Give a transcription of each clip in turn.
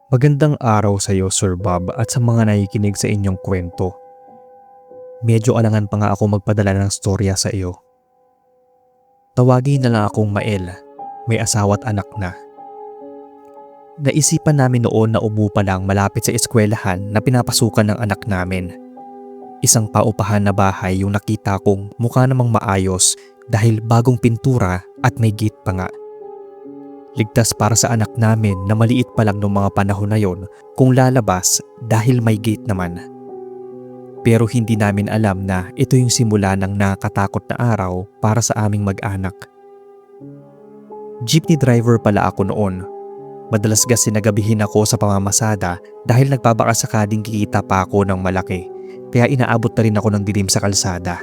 Magandang araw sa iyo, Sir Bob, at sa mga nakikinig sa inyong kwento. Medyo alangan pa nga ako magpadala ng storya sa iyo. Tawagin na lang akong Mael, may asawa at anak na. Naisipan namin noon na umupa lang malapit sa eskwelahan na pinapasukan ng anak namin. Isang paupahan na bahay yung nakita kong mukha namang maayos dahil bagong pintura at may gate pa nga. Ligtas para sa anak namin na maliit pa lang noong mga panahon na yon kung lalabas dahil may gate naman. Pero hindi namin alam na ito yung simula ng nakakatakot na araw para sa aming mag-anak. Jeepney driver pala ako noon. Madalas kasi nagabihin ako sa pamamasada dahil nagpabakasakading kikita pa ako ng malaki, kaya inaabot na rin ako ng dilim sa kalsada.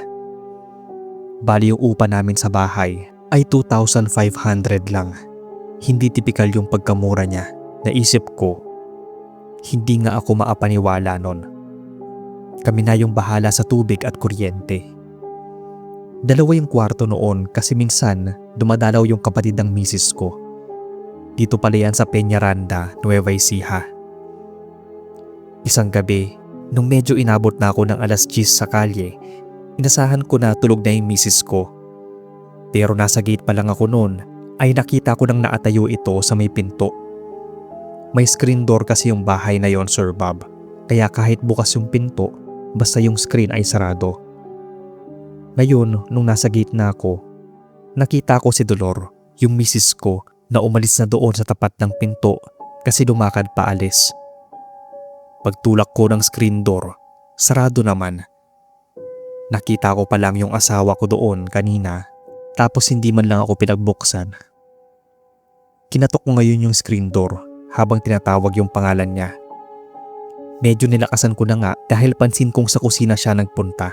Bali yung upa namin sa bahay ay 2,500 lang. Hindi tipikal yung pagkamura niya. Naisip ko, hindi nga ako maapaniwala nun. Kami na yung bahala sa tubig at kuryente. Dalawa yung kwarto noon kasi minsan dumadalaw yung kapatid ng misis ko. Dito pala yan sa Peñaranda, Nueva Ecija. Isang gabi, nung medyo inabot na ako ng alas 10 sa kalye, inasahan ko na tulog na yung misis ko. Pero nasa gate pa lang ako noon ay nakita ko nang naatayo ito sa may pinto. May screen door kasi yung bahay na yon, Sir Bob. Kaya kahit bukas yung pinto, basta yung screen ay sarado. Ngayon, nung nasa gate na ako, nakita ko si Dolor, yung misis ko, na umalis na doon sa tapat ng pinto kasi lumakad paalis. Pagtulak ko ng screen door, sarado naman. Nakita ko pa lang yung asawa ko doon kanina. Tapos hindi man lang ako pinagbuksan. Kinatok ko ngayon yung screen door habang tinatawag yung pangalan niya. Medyo nilakasan ko na nga dahil pansin kong sa kusina siya nagpunta.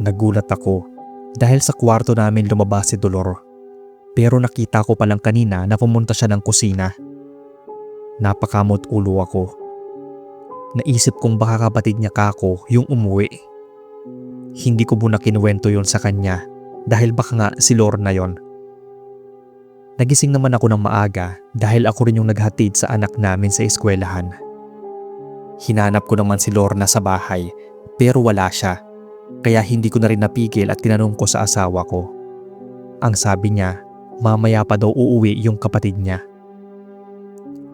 Nagulat ako dahil sa kwarto namin lumabas si Dolor. Pero nakita ko pa lang kanina na pumunta siya ng kusina. Napakamot ulo ako. Naisip kong baka kapatid niya kako yung umuwi. Hindi ko muna kinuwento yon sa kanya. Dahil baka nga si Lorna yon. Nagising naman ako ng maaga dahil ako rin yung naghatid sa anak namin sa eskwelahan. Hinanap ko naman si Lorna sa bahay pero wala siya. Kaya hindi ko na rin napigil at tinanong ko sa asawa ko. Ang sabi niya, mamaya pa daw uuwi yung kapatid niya.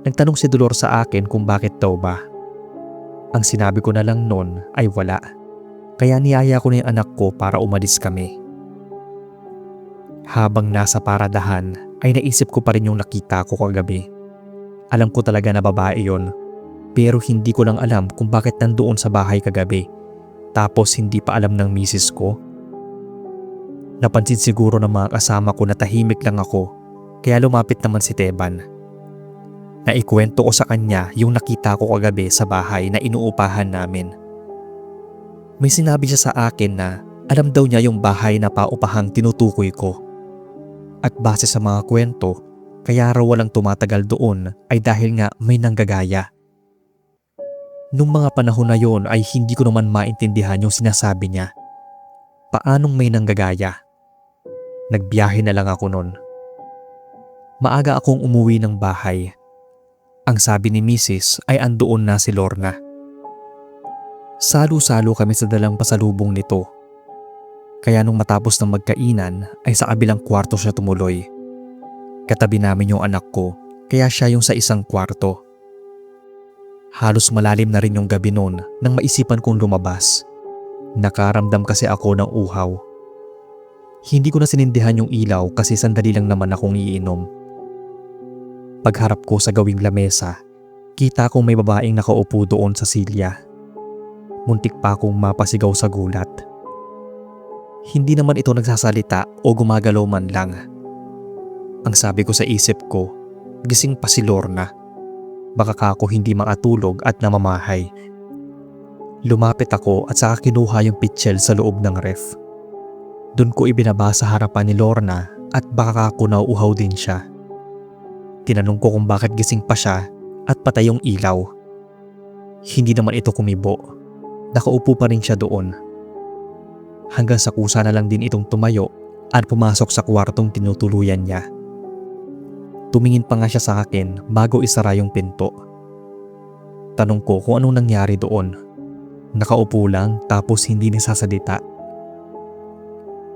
Nagtanong si Dolor sa akin kung bakit daw ba. Ang sinabi ko na lang noon ay wala. Kaya niyaya ko na yung anak ko para umalis kami. Habang nasa paradahan ay naisip ko pa rin yung nakita ko kagabi. Alam ko talaga na babae yon, pero hindi ko lang alam kung bakit nandoon sa bahay kagabi tapos hindi pa alam ng misis ko. Napansin siguro ng mga kasama ko na tahimik lang ako kaya lumapit naman si Teban. Naikwento ko sa kanya yung nakita ko kagabi sa bahay na inuupahan namin. May sinabi siya sa akin na alam daw niya yung bahay na paupahang tinutukoy ko. At base sa mga kwento, kaya raw walang tumatagal doon ay dahil nga may nanggagaya. Nung mga panahon na yon ay hindi ko naman maintindihan yung sinasabi niya. Paanong may nanggagaya? Nagbiyahe na lang ako noon. Maaga akong umuwi ng bahay. Ang sabi ni Mrs. ay andoon na si Lorna. Salo-salo kami sa dalang pasalubong nito. Kaya nung matapos ng magkainan ay sa kabilang kwarto siya tumuloy. Katabi namin yung anak ko kaya siya yung sa isang kwarto. Halos malalim na rin yung gabi noon nang maisipan kong lumabas. Nakaramdam kasi ako ng uhaw. Hindi ko na sinindihan yung ilaw kasi sandali lang naman akong iinom. Pagharap ko sa gawing lamesa, kita kong may babaeng nakaupo doon sa silya. Muntik pa akong mapasigaw sa gulat. Hindi naman ito nagsasalita o gumagalaw man lang. Ang sabi ko sa isip ko, gising pa si Lorna. Baka kako hindi makatulog at namamahay. Lumapit ako at saka kinuha yung pitchel sa loob ng ref. Doon ko ibinaba sa harapan ni Lorna at baka kako nauuhaw din siya. Tinanong ko kung bakit gising pa siya at patay yung ilaw. Hindi naman ito kumibo. Nakaupo pa rin siya doon. Hanggang sa kusa na lang din itong tumayo at pumasok sa kwartong tinutuluyan niya. Tumingin pa nga siya sa akin bago isara yung pinto. Tanong ko kung anong nangyari doon. Nakaupo lang tapos hindi nasasalita.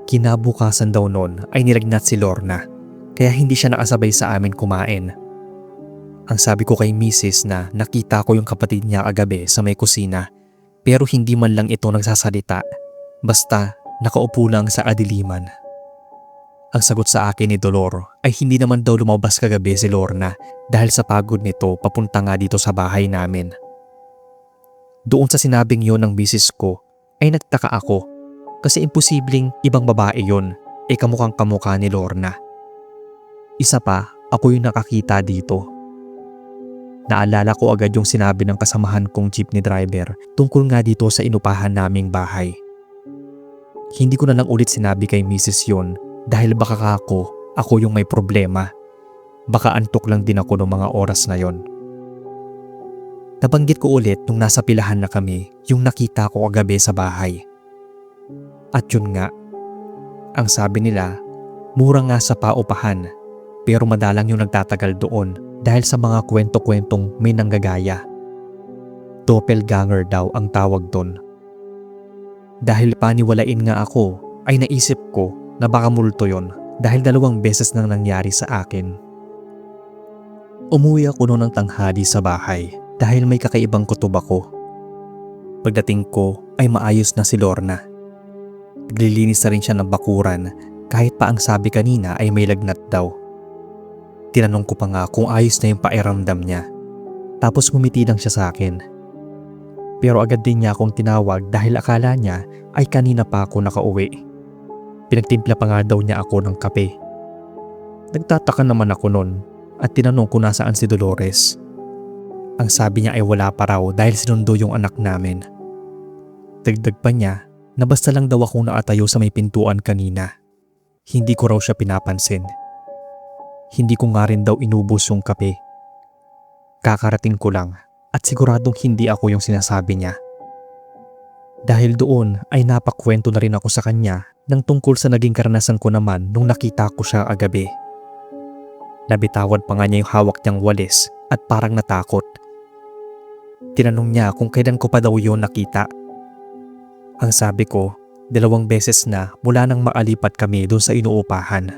Kinabukasan daw noon ay nilagnat si Lorna kaya hindi siya nakasabay sa amin kumain. Ang sabi ko kay Mrs. na nakita ko yung kapatid niya kagabi sa may kusina pero hindi man lang ito nagsasalita. Basta nakaupo lang sa kadiliman. Ang sagot sa akin ni Dolor ay hindi naman daw lumabas kagabi si Lorna dahil sa pagod nito papunta nga dito sa bahay namin. Doon sa sinabing yon ng misis ko ay nagtaka ako kasi imposibleng ibang babae yon kamukhang kamukha ni Lorna. Isa pa, ako yung nakakita dito. Naalala ko agad yung sinabi ng kasamahan kong jeepney driver tungkol nga dito sa inupahan naming bahay. Hindi ko na lang ulit sinabi kay misis yon dahil baka ako yung may problema. Baka antok lang din ako ng mga oras na yon. Nabanggit ko ulit nung nasa pilahan na kami yung nakita ko kagabi sa bahay. At yun nga, ang sabi nila, mura nga sa paupahan pero madalang yung nagtatagal doon dahil sa mga kwento-kwentong may nanggagaya. Doppelganger daw ang tawag doon. Dahil paniwalain nga ako ay naisip ko na baka multo yon dahil 2 beses nang nangyari sa akin. Umuwi ako noon ng tanghali sa bahay dahil may kakaibang kutob ako. Pagdating ko ay maayos na si Lorna. Naglilinis na rin siya ng bakuran kahit pa ang sabi kanina ay may lagnat daw. Tinanong ko pa nga kung ayos na yung pakiramdam niya. Tapos ngumiti lang siya sa akin. Pero agad din niya akong tinawag dahil akala niya ay kanina pa ako nakauwi. Pinagtimpla pa nga daw niya ako ng kape. Nagtataka naman ako noon at tinanong kung nasaan si Dolores. Ang sabi niya ay wala pa raw dahil sinundo yung anak namin. Dagdag pa niya na basta lang daw akong nakatayo sa may pintuan kanina. Hindi ko raw siya pinapansin. Hindi ko nga rin daw inubos yung kape. Kakarating ko lang at siguradong hindi ako yung sinasabi niya. Dahil doon ay napakwento na rin ako sa kanya ng tungkol sa naging karanasan ko naman nung nakita ko siya agabi. Nabitawan pa nga niya yung hawak niyang walis at parang natakot. Tinanong niya kung kailan ko pa daw yun nakita. Ang sabi ko, 2 beses na mula nang makalipat kami doon sa inuupahan.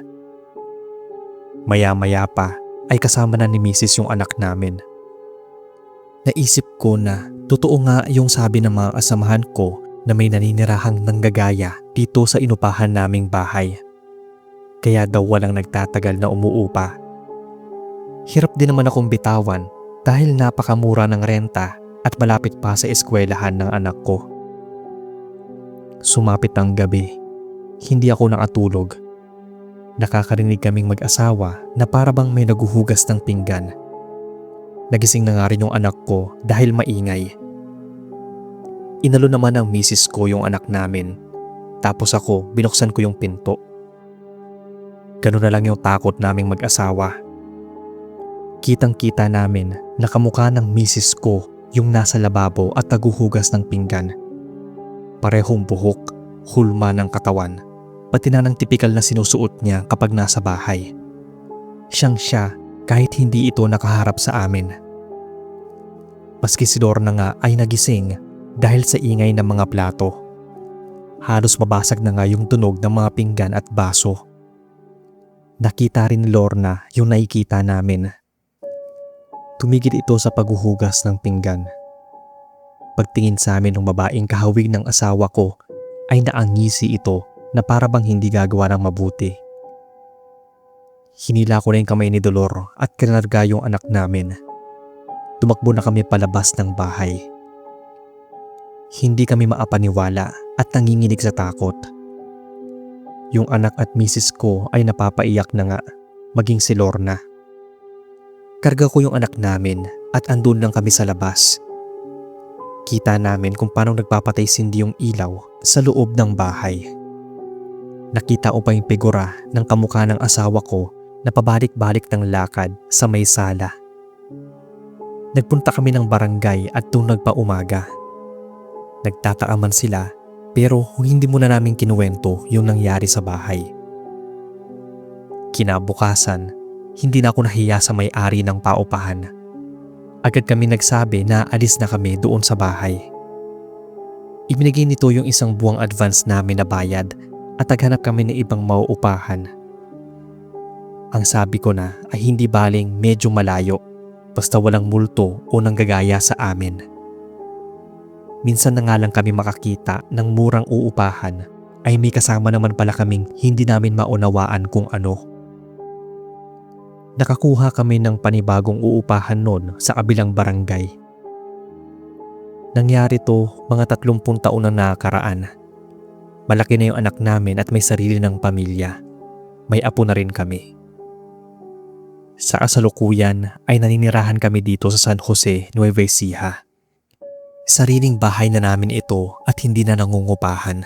Maya-maya pa ay kasama na ni Mrs. yung anak namin. Naisip ko na totoo nga yung sabi ng mga kasamahan ko na may naninirahang nanggagaya dito sa inupahan naming bahay. Kaya daw walang nagtatagal na umuupa. Hirap din naman akong bitawan dahil napakamura ng renta at malapit pa sa eskwelahan ng anak ko. Sumapit ang gabi. Hindi ako nakatulog. Nakakarinig kaming mag-asawa na parabang may naguhugas ng pinggan. Nagising na nga rin yung anak ko dahil maingay. Inalo naman ng misis ko yung anak namin. Tapos ako, binuksan ko yung pinto. Ganun na lang yung takot naming mag-asawa. Kitang-kita namin na kamukha ng misis ko yung nasa lababo at naguhugas ng pinggan. Parehong buhok, hulma ng katawan, pati na ng tipikal na sinusuot niya kapag nasa bahay. Siyang siya kahit hindi ito nakaharap sa amin. Maski si Lorna nga ay nagising dahil sa ingay ng mga plato. Halos mabasag na nga yung tunog ng mga pinggan at baso. Nakita rin ni Lorna yung nakikita namin. Tumigil ito sa paghuhugas ng pinggan. Pagtingin sa amin ng babaeng kahawig ng asawa ko ay naangisi ito na parabang hindi gagawa ng mabuti. Hinila ko na yung kamay ni Dolor at kinarga yung anak namin. Tumakbo na kami palabas ng bahay. Hindi kami maapaniwala at nanginginig sa takot. Yung anak at misis ko ay napapaiyak na nga, maging si Lorna. Karga ko yung anak namin at andun lang kami sa labas. Kita namin kung paano nagpapatay sindi yung ilaw sa loob ng bahay. Nakita ko pa yung figura ng kamukha ng asawa ko na pabalik-balik ng lakad sa may sala. Nagpunta kami ng barangay at doon nagpaumaga. Nagtataka man sila pero hindi muna namin kinuwento yung nangyari sa bahay. Kinabukasan, hindi na ako nahiya sa may-ari ng paupahan. Agad kami nagsabi na alis na kami doon sa bahay. Ibinigay nito yung isang buwang advance namin na bayad at naghanap kami ng ibang mauupahan. Ang sabi ko na ay hindi baling medyo malayo basta walang multo o nanggagaya sa amin. Minsan na nga lang kami makakita ng murang uupahan ay may kasama naman pala kaming hindi namin maunawaan kung ano. Nakakuha kami ng panibagong uupahan noon sa kabilang barangay. Nangyari to mga 30 taon na nakaraan. Malaki na yung anak namin at may sarili ng pamilya. May apo na rin kami. Sa kasalukuyan ay naninirahan kami dito sa San Jose, Nueva Ecija. Sariling bahay na namin ito at hindi na nangungupahan.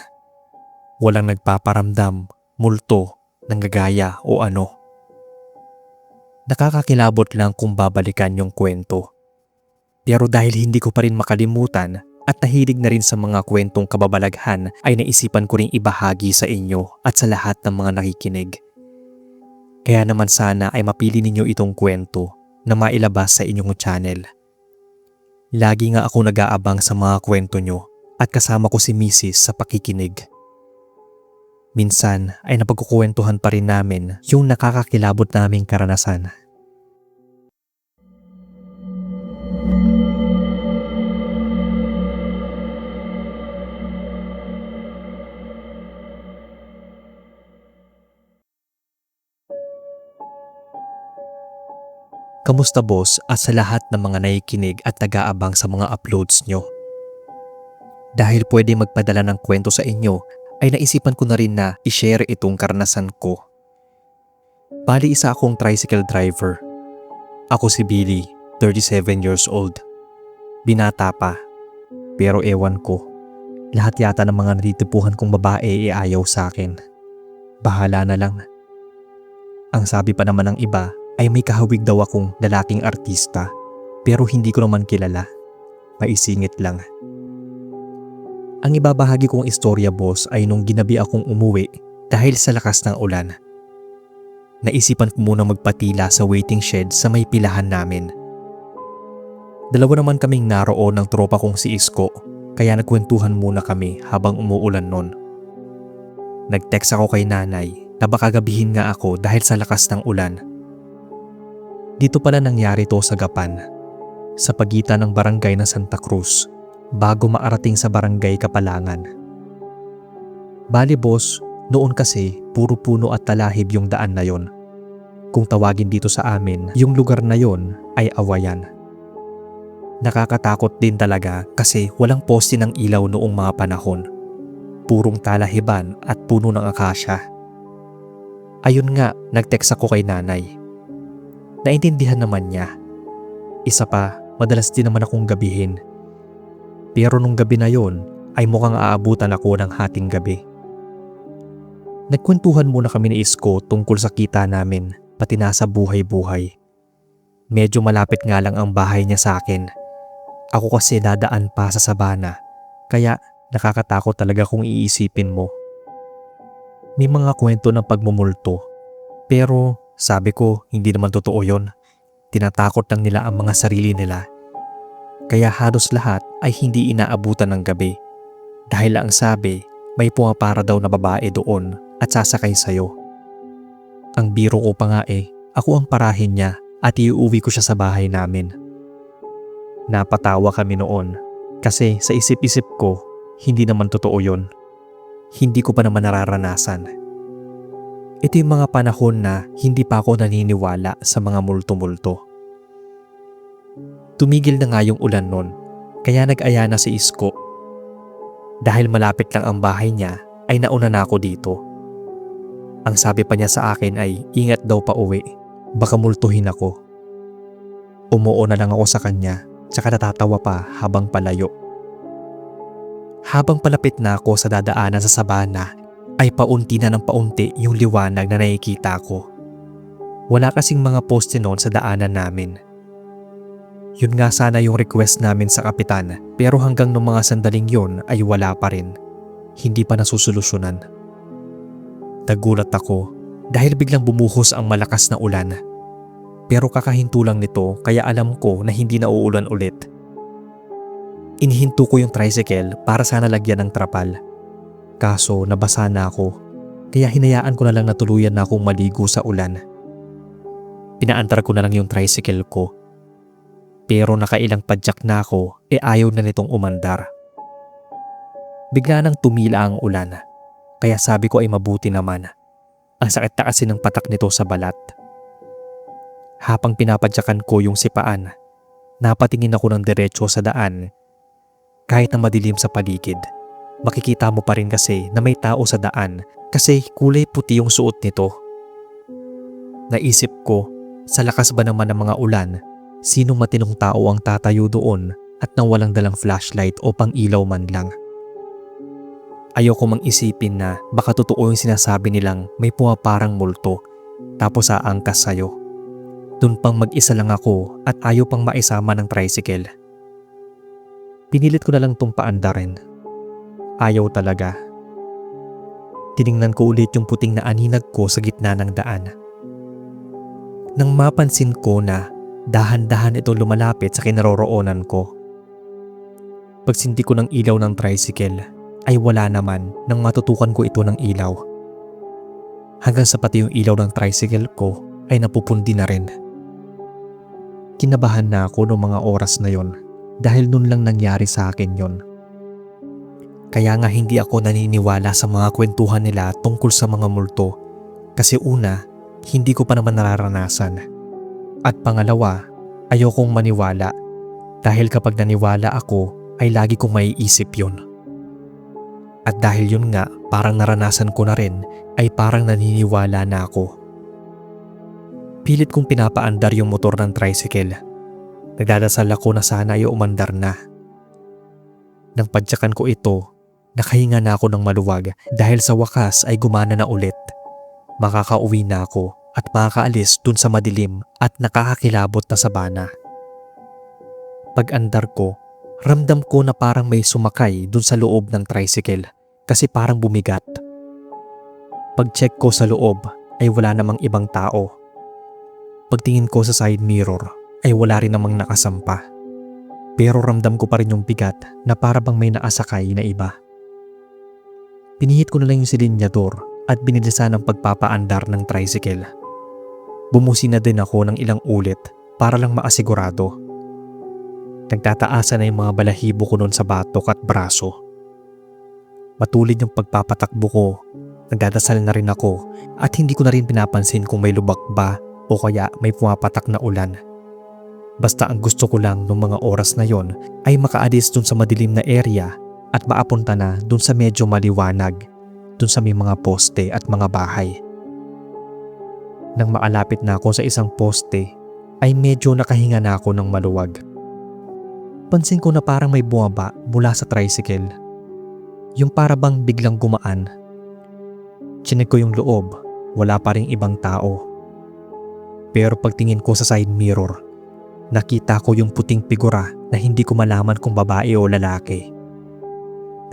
Walang nagpaparamdam, multo, nanggagaya o ano. Nakakakilabot lang kung babalikan yung kwento. Pero dahil hindi ko pa rin makalimutan at nahilig na rin sa mga kwentong kababalaghan ay naisipan ko ring ibahagi sa inyo at sa lahat ng mga nakikinig. Kaya naman sana ay mapili ninyo itong kwento na mailabas sa inyong channel. Lagi nga ako nag-aabang sa mga kwento nyo at kasama ko si Mrs. sa pakikinig. Minsan ay napagkukwentuhan pa rin namin yung nakakakilabot naming karanasan. Kamusta boss at sa lahat ng mga nakikinig at nag-aabang sa mga uploads nyo? Dahil pwede magpadala ng kwento sa inyo, ay naisipan ko na rin na i-share itong karanasan ko. Bali isa akong tricycle driver. Ako si Billy, 37 years old. Binata pa, pero ewan ko. Lahat yata ng mga natitipuhan kong babae ay ayaw sa akin. Bahala na lang. Ang sabi pa naman ng iba ay may kahawig daw akong lalaking artista, pero hindi ko naman kilala. Maisingit lang. Ang ibabahagi kong istorya boss ay nung ginabi akong umuwi dahil sa lakas ng ulan. Naisipan ko muna magpatila sa waiting shed sa may pilahan namin. Dalawa naman kaming naroon ng tropa kong si Isko, kaya nagkwentuhan muna kami habang umuulan nun. Nag-text ako kay nanay na baka gabihin nga ako dahil sa lakas ng ulan. Dito pala nangyari to sa Gapan, sa pagitan ng barangay ng Santa Cruz, bago maarating sa barangay Kapalangan. Bali boss, noon kasi puro puno at talahib yung daan na yon. Kung tawagin dito sa amin, yung lugar na yon ay Awayan. Nakakatakot din talaga kasi walang poste ng ilaw noong mga panahon. Purong talahiban at puno ng akasya. Ayun nga, nag-text ako kay nanay. Naintindihan naman niya. Isa pa, madalas din naman akong gabihin. Pero nung gabi na yon ay mukhang aabutan ako ng hating gabi. Nagkwentuhan muna kami ni Isko tungkol sa kita namin, pati na sa buhay-buhay. Medyo malapit nga lang ang bahay niya sa akin. Ako kasi dadaan pa sa sabana, kaya nakakatakot talaga kung iisipin mo. May mga kwento ng pagmumulto, pero sabi ko hindi naman totoo yon. Tinatakot lang nila ang mga sarili nila. Kaya halos lahat ay hindi inaabutan ng gabi. Dahil ang sabi, may pumapara daw na babae doon at sasakay sayo. Ang biro ko pa nga ako ang parahin niya at iuwi ko siya sa bahay namin. Napatawa kami noon kasi sa isip-isip ko, hindi naman totoo yon. Hindi ko pa naman nararanasan. Ito yung mga panahon na hindi pa ako naniniwala sa mga multo-multo. Tumigil na nga yung ulan nun, kaya nag-aya na si Isko. Dahil malapit lang ang bahay niya, ay nauna na ako dito. Ang sabi pa niya sa akin ay ingat daw pa uwi, baka multuhin ako. Umuo na lang ako sa kanya, tsaka natatawa pa habang palayo. Habang palapit na ako sa dadaanan sa sabana, ay paunti na ng paunti yung liwanag na nakikita ko. Wala kasing mga poste noon sa daanan namin. Yun nga sana yung request namin sa kapitan, pero hanggang nung mga sandaling yun ay wala pa rin. Hindi pa nasusolusyonan. Nagulat ako dahil biglang bumuhos ang malakas na ulan. Pero kakahinto lang nito kaya alam ko na hindi na uulan ulit. Inihinto ko yung tricycle para sana lagyan ng trapal. Kaso nabasa na ako, kaya hinayaan ko na lang na tuluyan na akong maligo sa ulan. Pinaandar ko na lang yung tricycle ko. Pero nakailang padyak na ako ayaw na nitong umandar. Bigla nang tumila ang ulan, kaya sabi ko ay mabuti naman. Ang sakit na kasi ng patak nito sa balat. Habang pinapadyakan ko yung sipaan, napatingin ako ng diretso sa daan. Kahit na madilim sa paligid, makikita mo pa rin kasi na may tao sa daan kasi kulay puti yung suot nito. Naisip ko, sa lakas ba naman ng mga ulan, sinong matinong tao ang tatayo doon at nang walang dalang flashlight o pang-ilaw man lang? Ayoko mang isipin na baka totoo yung sinasabi nilang may pumaparang multo tapos aangkas sa'yo. Doon pang mag-isa lang ako at ayaw pang maisama ng tricycle. Pinilit ko na lang tong paandarin. Ayaw talaga. Tiningnan ko ulit yung puting na aninag ko sa gitna ng daan. Nang mapansin ko na dahan-dahan ito lumalapit sa kinaroroonan ko. Pagsindi ko ng ilaw ng tricycle ay wala naman nang matutukan ko ito ng ilaw. Hanggang sa pati yung ilaw ng tricycle ko ay napupundi na rin. Kinabahan na ako noong mga oras na yon dahil nun lang nangyari sa akin yon. Kaya nga hindi ako naniniwala sa mga kwentuhan nila tungkol sa mga multo kasi una, hindi ko pa naman nararanasan. At pangalawa, ayokong maniwala dahil kapag naniwala ako ay lagi kong maiisip yon. At dahil yun nga parang naranasan ko na rin ay parang naniniwala na ako. Pilit kong pinapaandar yung motor ng tricycle. Nagdadasal ako na sana ay umandar na. Nang padyakan ko ito, nakahinga na ako ng maluwag dahil sa wakas ay gumana na ulit. Makakauwi na ako at makakaalis dun sa madilim at nakakakilabot na sabana. Pag-andar ko, ramdam ko na parang may sumakay dun sa loob ng tricycle kasi parang bumigat. Pag-check ko sa loob ay wala namang ibang tao. Pagtingin ko sa side mirror ay wala rin namang nakasampa. Pero ramdam ko pa rin yung bigat na para bang may naasakay na iba. Pinihit ko na lang yung silinyador at binilisan ang pagpapaandar ng tricycle. Bumusi na din ako ng ilang ulit para lang maasigurado. Nagtataasan na yung mga balahibo ko noon sa batok at braso. Matulid yung pagpapatakbo ko, nagdadasal na rin ako at hindi ko na rin pinapansin kung may lubak ba o kaya may pumapatak na ulan. Basta ang gusto ko lang nung mga oras na yon ay makaalis dun sa madilim na area at maapunta na dun sa medyo maliwanag, dun sa may mga poste at mga bahay. Nang makalapit na ako sa isang poste ay medyo nakahinga na ako ng maluwag. Pansin ko na parang may bumaba mula sa tricycle. Yung para bang biglang gumaan. Chinek ko yung loob, wala pa ring ibang tao. Pero pagtingin ko sa side mirror, nakita ko yung puting figura na hindi ko malaman kung babae o lalaki.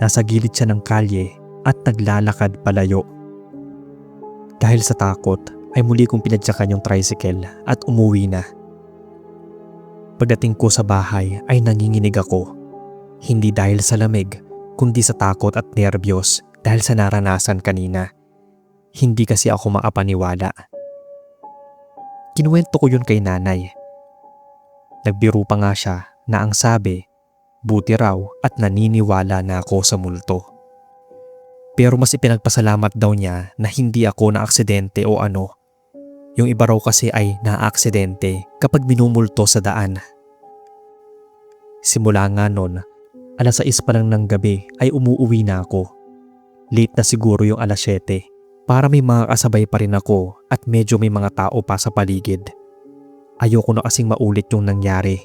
Nasa gilid siya ng kalye at naglalakad palayo. Dahil sa takot ay muli kong pinadyakan yung tricycle at umuwi na. Pagdating ko sa bahay ay nanginginig ako. Hindi dahil sa lamig, kundi sa takot at nerbiyos dahil sa naranasan kanina. Hindi kasi ako makapaniwala. Kinuwento ko yun kay nanay. Nagbiro pa nga siya na ang sabi, buti raw at naniniwala na ako sa multo. Pero mas ipinagpasalamat daw niya na hindi ako na-aksidente o ano. Yung iba raw kasi ay na-aksidente kapag minumulto sa daan. Simula nga nun, 6:00 pa lang ng gabi ay umuuwi na ako. Late na siguro yung 7:00 para may mga kasabay pa rin ako at medyo may mga tao pa sa paligid. Ayoko na kasing maulit yung nangyari.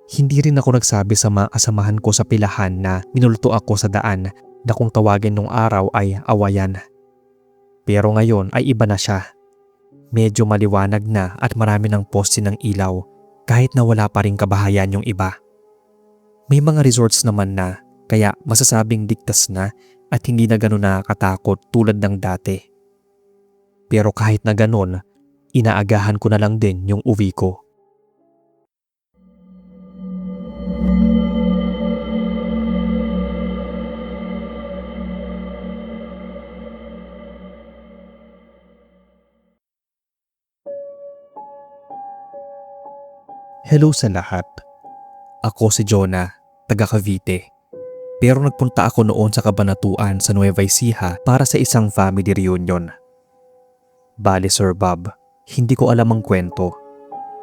Hindi rin ako nagsabi sa mga kasamahan ko sa pilahan na minulto ako sa daan na kung tawagin nung araw ay awayan. Pero ngayon ay iba na siya. Medyo maliwanag na at marami ng poste ng ilaw kahit na wala pa rin kabahayan yung iba. May mga resorts naman na kaya masasabing ligtas na at hindi na gano'n nakakatakot tulad ng dati. Pero kahit na gano'n, Inaagahan ko na lang din yung uwi ko. Hello sa lahat. Ako si Jonah, taga Cavite. Pero nagpunta ako noon sa Cabanatuan sa Nueva Ecija para sa isang family reunion. Bale Sir Bob, hindi ko alam ang kwento.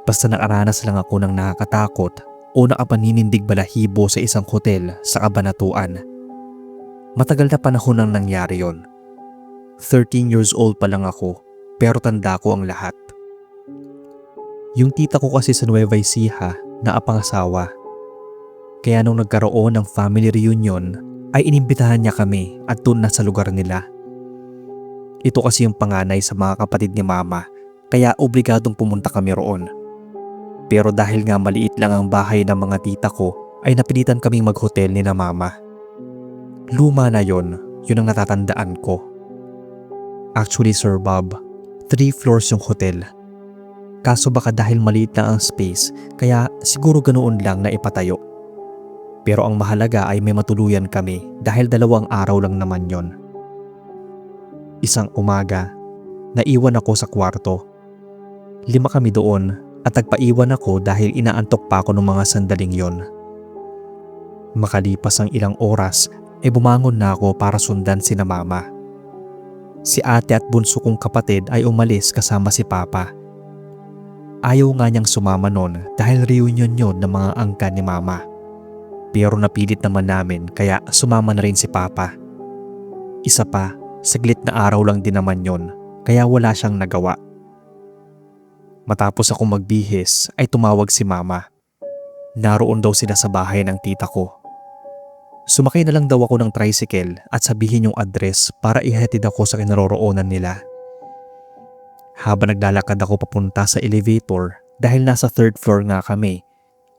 Basta nakaranas lang ako ng nakakatakot o nakapaninindig balahibo sa isang hotel sa Cabanatuan. Matagal na panahon nang nangyari yon. 13 years old pa lang ako, pero tanda ko ang lahat. Yung tita ko kasi sa Nueva Ecija naapangasawa. Kaya nung nagkaroon ng family reunion ay inimbitahan niya kami at doon na sa lugar nila. Ito kasi yung panganay sa mga kapatid ni mama, kaya obligadong pumunta kami roon. Pero dahil nga maliit lang ang bahay ng mga tita ko ay napilitan kaming mag-hotel ni na mama. Luma na yun ang natatandaan ko. Actually Sir Bob, 3 floors yung hotel. Kaso baka dahil maliit lang ang space kaya siguro ganoon lang na ipatayo. Pero ang mahalaga ay may matuluyan kami dahil 2 araw lang naman yon. Isang umaga, naiwan ako sa kwarto. 5 kami doon at nagpaiwan ako dahil inaantok pa ako ng mga sandaling yon. Makalipas ang ilang oras ay bumangon na ako para sundan sina mama. Si ate at bunso kong kapatid ay umalis kasama si papa. Ayaw nga niyang sumama noon dahil reunion yon ng mga angkan ni mama. Pero napilit naman namin kaya sumama na rin si papa. Isa pa, saglit na araw lang din naman yon kaya wala siyang nagawa. Matapos ako magbihis ay tumawag si mama. Naroon daw sila sa bahay ng tita ko. Sumakay na lang daw ako ng tricycle at sabihin yung address para ihatid ako sa kinaroroonan nila. Habang naglalakad ako papunta sa elevator dahil nasa 3rd floor nga kami,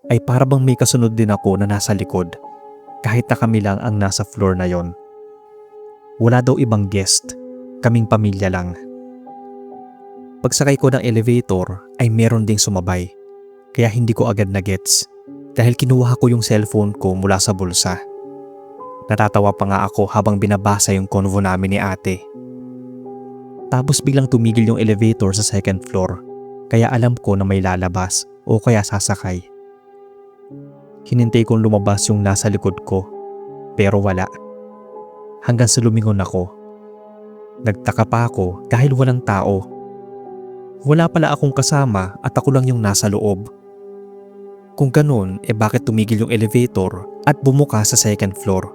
ay para bang may kasunod din ako na nasa likod kahit na kami lang ang nasa floor na yon. Wala daw ibang guest, kaming pamilya lang. Pagsakay ko ng elevator ay meron ding sumabay kaya hindi ko agad na gets dahil kinuha ko yung cellphone ko mula sa bulsa. Natatawa pa nga ako habang binabasa yung convo namin ni ate. Tapos biglang tumigil yung elevator sa 2nd floor kaya alam ko na may lalabas o kaya sasakay. Hinintay kong lumabas yung nasa likod ko pero wala. Hanggang sa lumingon ako. Nagtaka pa ako dahil walang tao. Wala pala akong kasama at ako lang yung nasa loob. Kung ganun, bakit tumigil yung elevator at bumuka sa 2nd floor?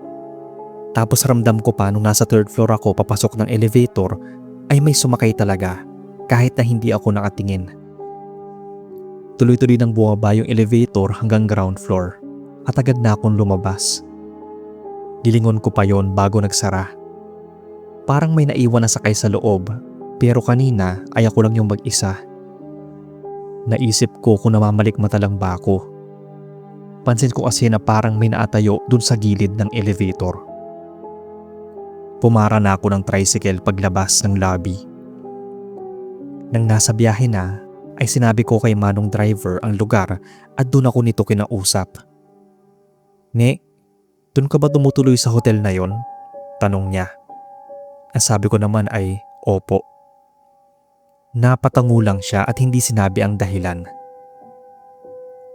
Tapos ramdam ko pa nung nasa 3rd floor ako papasok ng elevator ay may sumakay talaga kahit na hindi ako nakatingin. Tuloy-tuloy nang bumaba yung elevator hanggang ground floor at agad na akong lumabas. Lilingon ko pa yon bago nagsara. Parang may naiwan na sakay sa loob pero kanina ay ako lang yung mag-isa. Naisip ko kung namamalikmata lang ba ako. Pansin ko kasi na parang may naatayo dun sa gilid ng elevator. Pumara na ako ng tricycle paglabas ng lobby. Nang nasa biyahe na, ay sinabi ko kay manong driver ang lugar at doon ako nito kinausap. "Ne, doon ka ba tumutuloy sa hotel na yon?" Tanong niya. Ang sabi ko naman ay, "Opo." Napatango lang siya at hindi sinabi ang dahilan.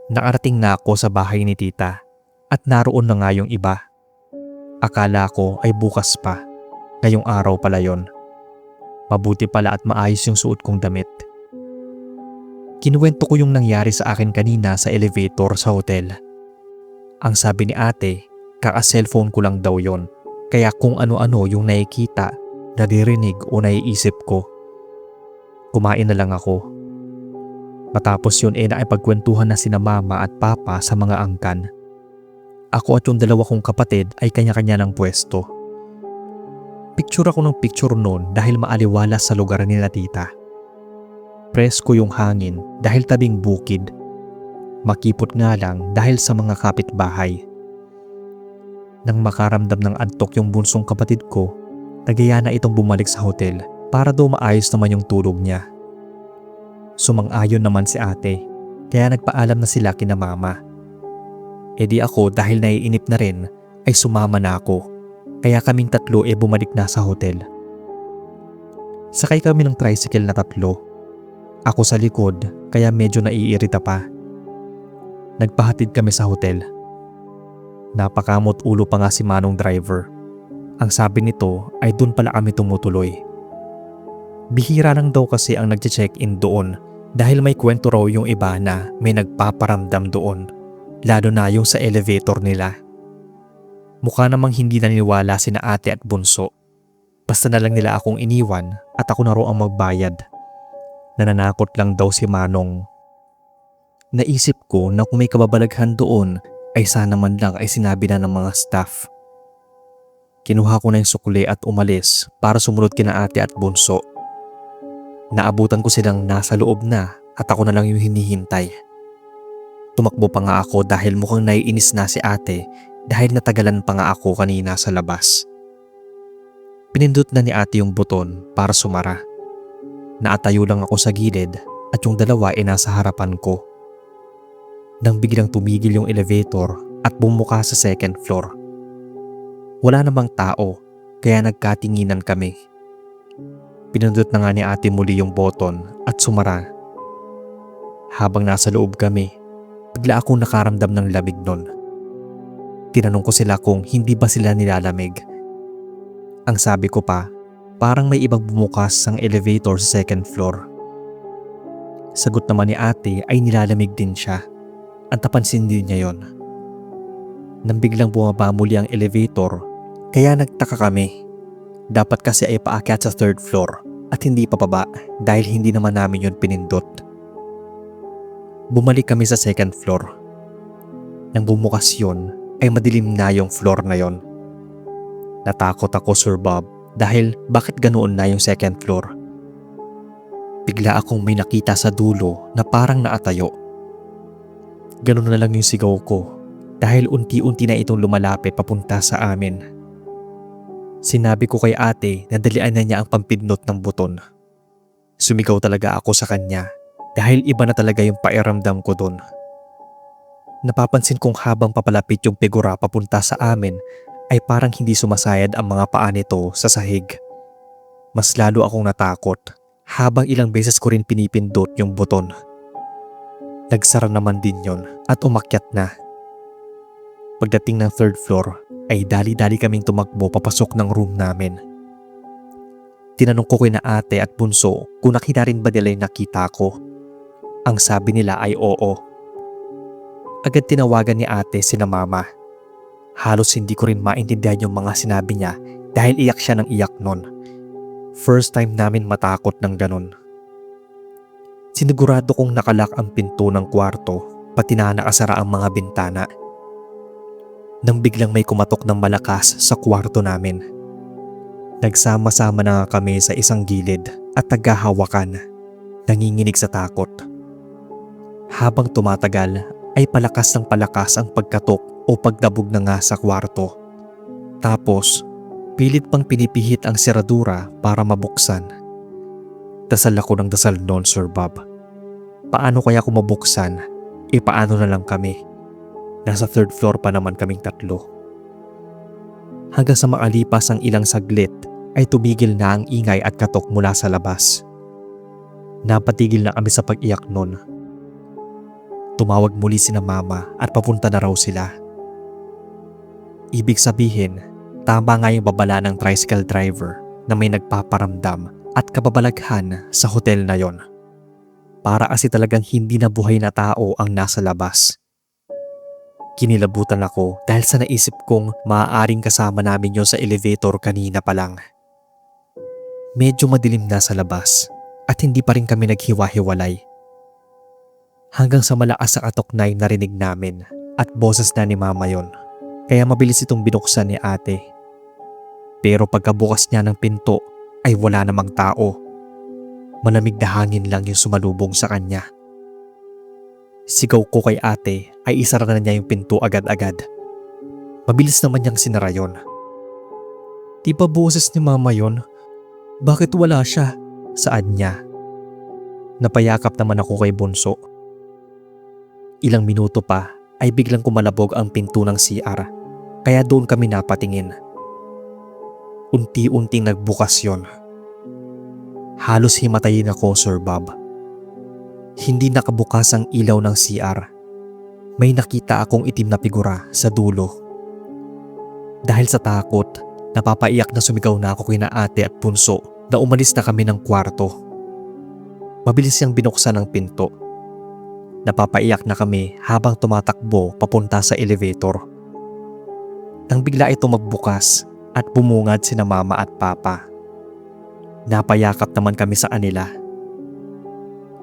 Nakarating na ako sa bahay ni tita at naroon na nga yung iba. Akala ko ay bukas pa. Ngayong araw pala yon. Mabuti pala at maayos yung suot kong damit. Kinuwento ko yung nangyari sa akin kanina sa elevator sa hotel. Ang sabi ni ate, kaka-cellphone ko lang daw yon. Kaya kung ano-ano yung nakikita, naririnig o naiisip ko. Kumain na lang ako. Matapos yun nakipagkwentuhan na sina mama at papa sa mga angkan. Ako at yung 2 kong kapatid ay kanya-kanya ng pwesto. Picture ako ng picture noon dahil maaliwalas sa lugar nila tita. Presko yung hangin dahil tabing bukid. Makipot nga lang dahil sa mga kapitbahay. Nang makaramdam ng antok yung bunsong kapatid ko, nagyaya na itong bumalik sa hotel para daw maayos naman yung tulog niya. Sumang-ayon naman si ate, kaya nagpaalam na sila kina mama. E di ako dahil naiinip na rin ay sumama na ako, kaya kaming tatlo bumalik na sa hotel. Sakay kami ng tricycle na tatlo. Ako sa likod kaya medyo naiirita pa. Nagpahatid kami sa hotel. Napakamot ulo pa nga si Manong driver. Ang sabi nito ay dun pala kami tumutuloy. Bihira lang daw kasi ang nagche-check-in doon dahil may kwento raw yung iba na may nagpaparamdam doon, lalo na yung sa elevator nila. Mukha namang hindi naniniwala sina ate at bunso. Basta na lang nila akong iniwan at ako na raw ang magbayad. Nananakot lang daw si Manong. Naisip ko na kung may kababalaghan doon ay sana man lang ay sinabi na ng mga staff. Kinuha ko na yung sukli at umalis para sumunod kina ate at bunso. Naabutan ko silang nasa loob na at ako na lang yung hinihintay. Tumakbo pa nga ako dahil mukhang naiinis na si ate dahil natagalan pa nga ako kanina sa labas. Pinindot na ni ate yung buton para sumara. Naatayo lang ako sa gilid at yung dalawa ay nasa harapan ko. Nang biglang tumigil yung elevator at bumuka sa second floor. Wala namang tao kaya nagkatinginan kami. Pinindot na nga ni ate muli yung button at sumara. Habang nasa loob kami, bigla akong nakaramdam ng lamig nun. Tinanong ko sila kung hindi ba sila nilalamig. Ang sabi ko pa, parang may ibang bumukas ang elevator sa second floor. Sagot naman ni ate ay nilalamig din siya. At napansin din niya yon. Nang biglang bumaba muli ang elevator, kaya nagtaka kami. Dapat kasi ay paakyat sa third floor at hindi papaba dahil hindi naman namin yun pinindot. Bumalik kami sa second floor. Nang bumukas yun, ay madilim na yung floor na yon. Natakot ako, Sir Bob, dahil bakit ganoon na yung second floor? Bigla akong may nakita sa dulo na parang naatayo. Ganun na lang yung sigaw ko dahil unti-unti na itong lumalapit papunta sa amin. Sinabi ko kay ate na dalian na niya ang pampindot ng buton. Sumigaw talaga ako sa kanya dahil iba na talaga yung pairamdam ko doon. Napapansin kong habang papalapit yung figura papunta sa amin ay parang hindi sumasayad ang mga paa nito sa sahig. Mas lalo akong natakot habang ilang beses ko rin pinipindot yung buton. Nagsara naman din yon at umakyat na. Pagdating ng third floor ay dali-dali kaming tumakbo papasok ng room namin. Tinanong ko kina ate at bunso kung nakita rin ba nila yung nakita ko. Ang sabi nila ay oo. Agad tinawagan ni ate sina mama. Halos hindi ko rin maintindihan yung mga sinabi niya dahil iyak siya ng iyak nun. First time namin matakot ng ganun. Sinigurado kong nakalak ang pinto ng kwarto pati na nakasara ang mga bintana. Nang biglang may kumatok ng malakas sa kwarto namin. Nagsama-sama na kami sa isang gilid at naghahawakan, nanginginig sa takot. Habang tumatagal ay palakas ng palakas ang pagkatok o pagdabog na nga sa kwarto. Tapos pilit pang pinipihit ang seradura para mabuksan. Dasal ako ng dasal noon, Sir Bob. Paano kaya kung mabuksan? Paano na lang kami? Nasa third floor pa naman kaming tatlo. Hanggang sa makalipas ang ilang saglit ay tumigil na ang ingay at katok mula sa labas. Napatigil na kami sa pag-iyak nun. Tumawag muli sina mama at papunta na raw sila. Ibig sabihin, tama nga yung babala ng tricycle driver na may nagpaparamdam at kababalaghan sa hotel na yon. Para kasi talagang hindi na buhay na tao ang nasa labas. Kinilabutan ako dahil sa naisip kong maaaring kasama namin yon sa elevator kanina pa lang. Medyo madilim na sa labas at hindi pa rin kami naghiwa-hiwalay. Hanggang sa malakas sa katok na narinig namin at boses na ni mama yon. Kaya mabilis itong binuksan ni ate. Pero pagkabukas niya ng pinto ay wala namang tao. Malamig na hangin lang yung sumalubong sa kanya. Sigaw ko kay ate ay isara na niya yung pinto agad-agad. Mabilis naman niyang sinara yon. Di ba boses ni mama yon? Bakit wala siya? Saad niya. Napayakap naman ako kay Bunso. Ilang minuto pa ay biglang kumalabog ang pinto ng CR, kaya doon kami napatingin. Unti-unting nagbukas yon. Halos himatayin ako, Sir Bob. Hindi nakabukas ang ilaw ng CR. May nakita akong itim na figura sa dulo. Dahil sa takot, napapaiyak na sumigaw na ako kina ate at Bunso na umalis na kami ng kwarto. Mabilis siyang binuksan ang pinto. Napapaiyak na kami habang tumatakbo papunta sa elevator. Nang bigla ito magbukas at bumungad sina mama at papa. Napayakap naman kami sa kanila.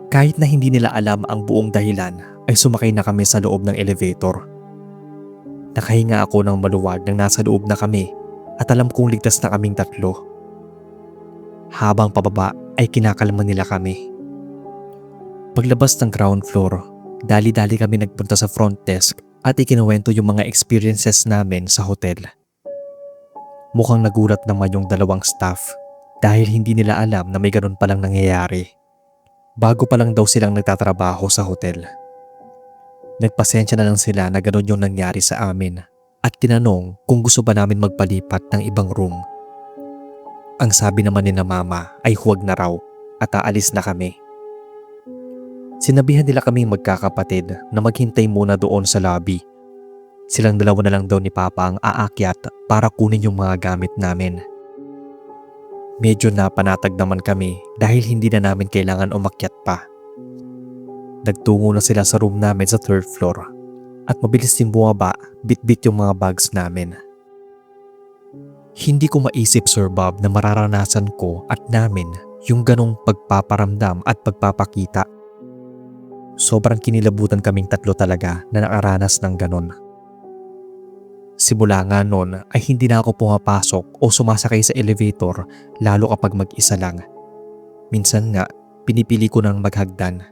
Kahit na hindi nila alam ang buong dahilan ay sumakay na kami sa loob ng elevator. Nakahinga ako ng maluwag nang nasa loob na kami at alam kong ligtas na kaming tatlo. Habang pababa ay kinakalma nila kami. Paglabas ng ground floor, dali-dali kami nagpunta sa front desk at ikinuwento yung mga experiences namin sa hotel. Mukhang nagulat naman yung dalawang staff dahil hindi nila alam na may ganun palang nangyayari. Bago pa lang daw silang nagtatrabaho sa hotel. Nagpasensya na lang sila na ganun yung nangyari sa amin at tinanong kung gusto ba namin magpalipat ng ibang room. Ang sabi naman ni na mama ay huwag na raw at aalis na kami. Sinabihan nila kaming magkakapatid na maghintay muna doon sa lobby. Silang dalawa na lang daw ni Papa ang aakyat para kunin yung mga gamit namin. Medyo napanatag naman kami dahil hindi na namin kailangan umakyat pa. Nagtungo na sila sa room namin sa third floor at mabilis din bumaba, bit-bit yung mga bags namin. Hindi ko maisip, Sir Bob, na mararanasan ko at namin yung ganong pagpaparamdam at pagpapakita. Sobrang kinilabutan kaming tatlo talaga na nakaranas ng ganon. Simula nga noon ay hindi na ako pumapasok o sumasakay sa elevator lalo kapag mag-isa lang. Minsan nga, pinipili ko nang maghagdan.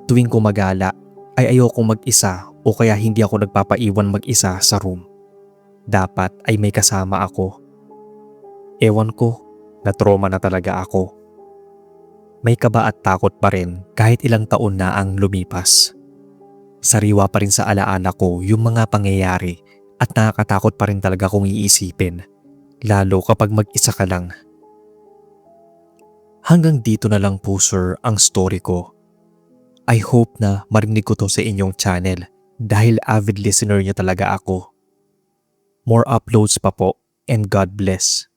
Tuwing kumagala ay ayokong mag-isa o kaya hindi ako nagpapaiwan mag-isa sa room. Dapat ay may kasama ako. Ewan ko, na-trauma na talaga ako. May kaba at takot pa rin kahit ilang taon na ang lumipas. Sariwa pa rin sa alaala ko yung mga pangyayari at nakakatakot pa rin talaga kung iisipin, lalo kapag mag-isa ka lang. Hanggang dito na lang po, sir, ang story ko. I hope na marinig ko to sa inyong channel dahil avid listener niyo talaga ako. More uploads pa po and God bless.